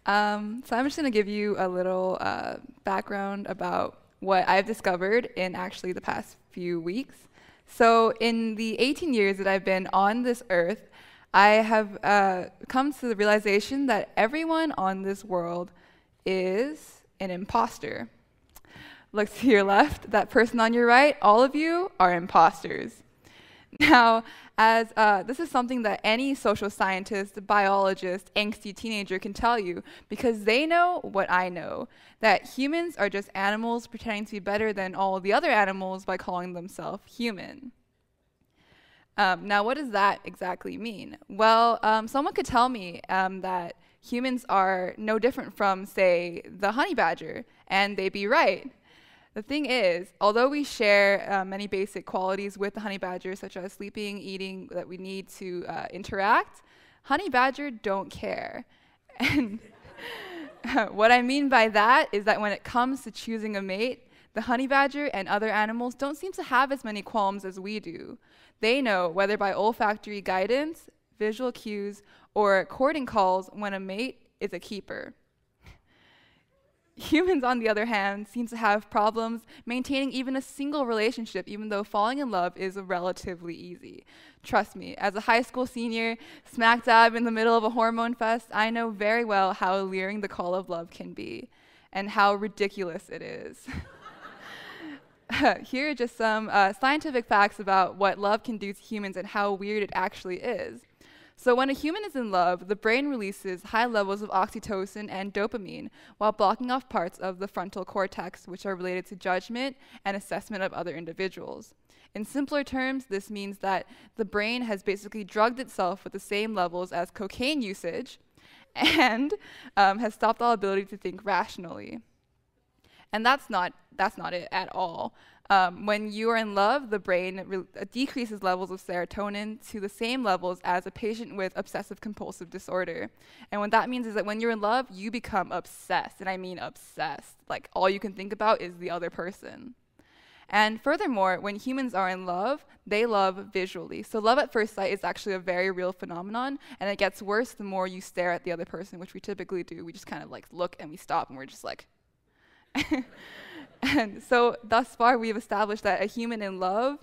So I'm just going to give you a little background about what I've discovered in actually the past few weeks. So in the 18 years that I've been on this earth, I have come to the realization that everyone on this world is an imposter. Look to your left, that person on your right, all of you are imposters. Now, as this is something that any social scientist, biologist, angsty teenager can tell you, because they know what I know, that humans are just animals pretending to be better than all the other animals by calling themselves human. Now, what does that exactly mean? Well, someone could tell me that humans are no different from, say, the honey badger, and they'd be right. The thing is, although we share many basic qualities with the honey badger, such as sleeping, eating, that we need to interact, honey badger don't care. And what I mean by that is that when it comes to choosing a mate, the honey badger and other animals don't seem to have as many qualms as we do. They know, whether by olfactory guidance, visual cues, or courting calls, when a mate is a keeper. Humans, on the other hand, seem to have problems maintaining even a single relationship, even though falling in love is relatively easy. Trust me, as a high school senior, smack dab in the middle of a hormone fest, I know very well how alluring the call of love can be, and how ridiculous it is. Here are just some scientific facts about what love can do to humans and how weird it actually is. So when a human is in love, the brain releases high levels of oxytocin and dopamine while blocking off parts of the frontal cortex, which are related to judgment and assessment of other individuals. In simpler terms, this means that the brain has basically drugged itself with the same levels as cocaine usage and has stopped all ability to think rationally. And that's not it at all. When you are in love, the brain decreases levels of serotonin to the same levels as a patient with obsessive compulsive disorder. And what that means is that when you're in love, you become obsessed, and I mean obsessed. Like, all you can think about is the other person. And furthermore, when humans are in love, they love visually. So love at first sight is actually a very real phenomenon, and it gets worse the more you stare at the other person, which we typically do. We just kind of like look and we stop, and we're just like... And so thus far, we've established that a human in love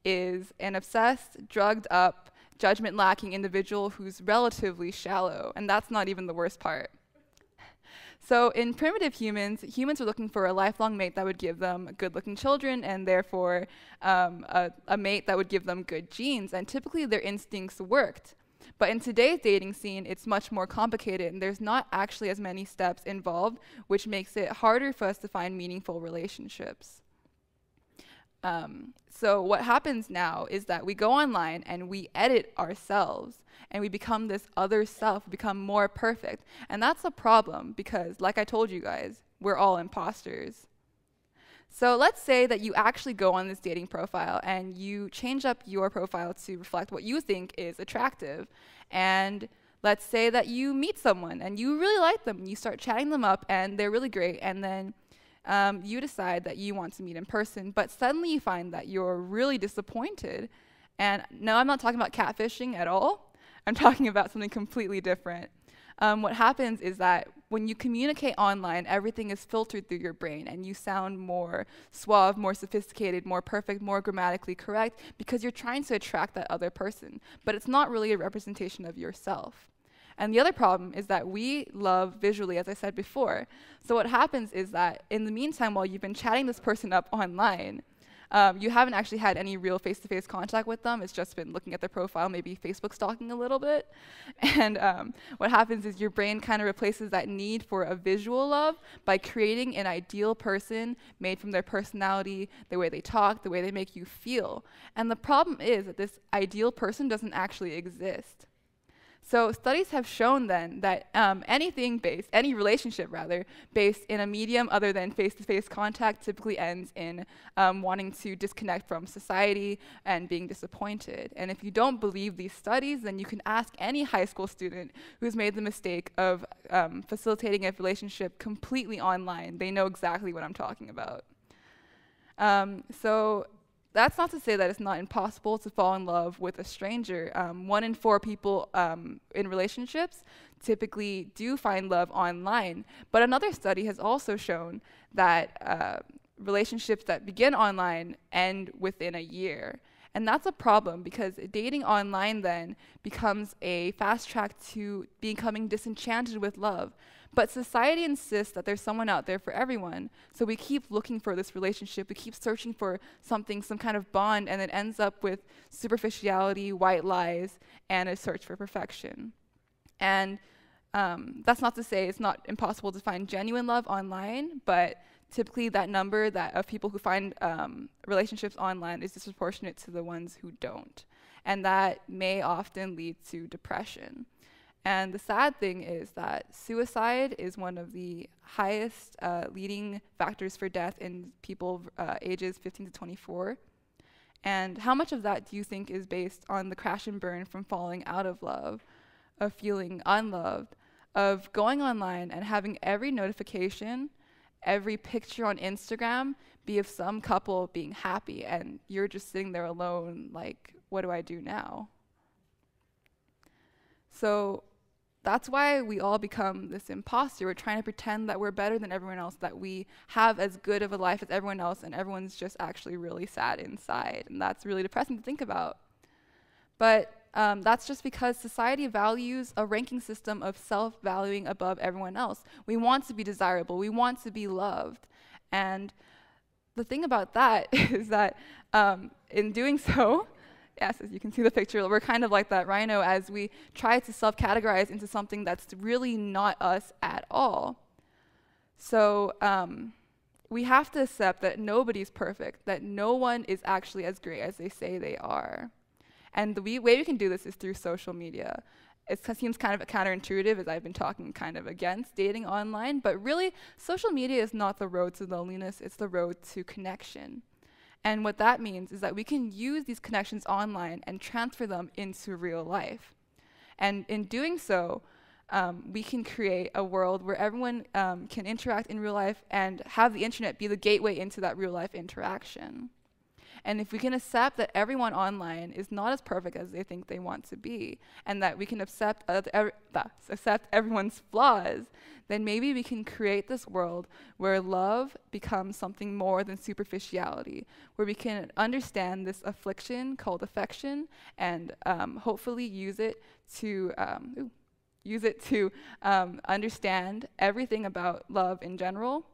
is an obsessed, drugged up, judgment-lacking individual who's relatively shallow. And that's not even the worst part. So in primitive humans, humans were looking for a lifelong mate that would give them good-looking children, and therefore a mate that would give them good genes. And typically, their instincts worked. But in today's dating scene, it's much more complicated, and there's not actually as many steps involved, which makes it harder for us to find meaningful relationships. So what happens now is that we go online and we edit ourselves, and we become this other self, become more perfect. And that's a problem because, like I told you guys, we're all imposters. So let's say that you actually go on this dating profile and you change up your profile to reflect what you think is attractive. And let's say that you meet someone and you really like them. You start chatting them up and they're really great. And then you decide that you want to meet in person. But suddenly you find that you're really disappointed. And no, I'm not talking about catfishing at all. I'm talking about something completely different. What happens is that when you communicate online, everything is filtered through your brain, and you sound more suave, more sophisticated, more perfect, more grammatically correct, because you're trying to attract that other person. But it's not really a representation of yourself. And the other problem is that we love visually, as I said before. So what happens is that in the meantime, while you've been chatting this person up online, you haven't actually had any real face-to-face contact with them. It's just been looking at their profile, maybe Facebook stalking a little bit. And what happens is your brain kind of replaces that need for a visual love by creating an ideal person made from their personality, the way they talk, the way they make you feel. And the problem is that this ideal person doesn't actually exist. So studies have shown then that any relationship rather, based in a medium other than face-to-face contact typically ends in wanting to disconnect from society and being disappointed. And if you don't believe these studies, then you can ask any high school student who's made the mistake of facilitating a relationship completely online. They know exactly what I'm talking about. So that's not to say that it's not impossible to fall in love with a stranger. 1 in 4 people in relationships typically do find love online. But another study has also shown that relationships that begin online end within a year. And that's a problem, because dating online then becomes a fast track to becoming disenchanted with love. But society insists that there's someone out there for everyone. So we keep looking for this relationship. We keep searching for something, some kind of bond, and it ends up with superficiality, white lies, and a search for perfection. And that's not to say it's not impossible to find genuine love online, but typically that number of people who find relationships online is disproportionate to the ones who don't. And that may often lead to depression. And the sad thing is that suicide is one of the highest leading factors for death in people ages 15 to 24. And how much of that do you think is based on the crash and burn from falling out of love, of feeling unloved, of going online and having every notification, every picture on Instagram be of some couple being happy, and you're just sitting there alone like, what do I do now? So that's why we all become this imposter. We're trying to pretend that we're better than everyone else, that we have as good of a life as everyone else, and everyone's just actually really sad inside. And that's really depressing to think about. But that's just because society values a ranking system of self-valuing above everyone else. We want to be desirable. We want to be loved. And the thing about that is that in doing so, yes, as you can see the picture, we're kind of like that rhino as we try to self-categorize into something that's really not us at all. So we have to accept that nobody's perfect, that no one is actually as great as they say they are. And the way we can do this is through social media. It seems kind of counterintuitive, as I've been talking kind of against dating online, but really, social media is not the road to loneliness, it's the road to connection. And what that means is that we can use these connections online and transfer them into real life. And in doing so, we can create a world where everyone can interact in real life and have the internet be the gateway into that real life interaction. And if we can accept that everyone online is not as perfect as they think they want to be, and that we can accept everyone's flaws, then maybe we can create this world where love becomes something more than superficiality, where we can understand this affliction called affection, and hopefully use it to understand everything about love in general,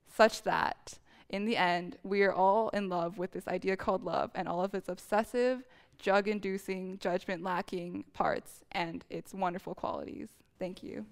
such that in the end, we are all in love with this idea called love and all of its obsessive, drug-inducing, judgment-lacking parts and its wonderful qualities. Thank you.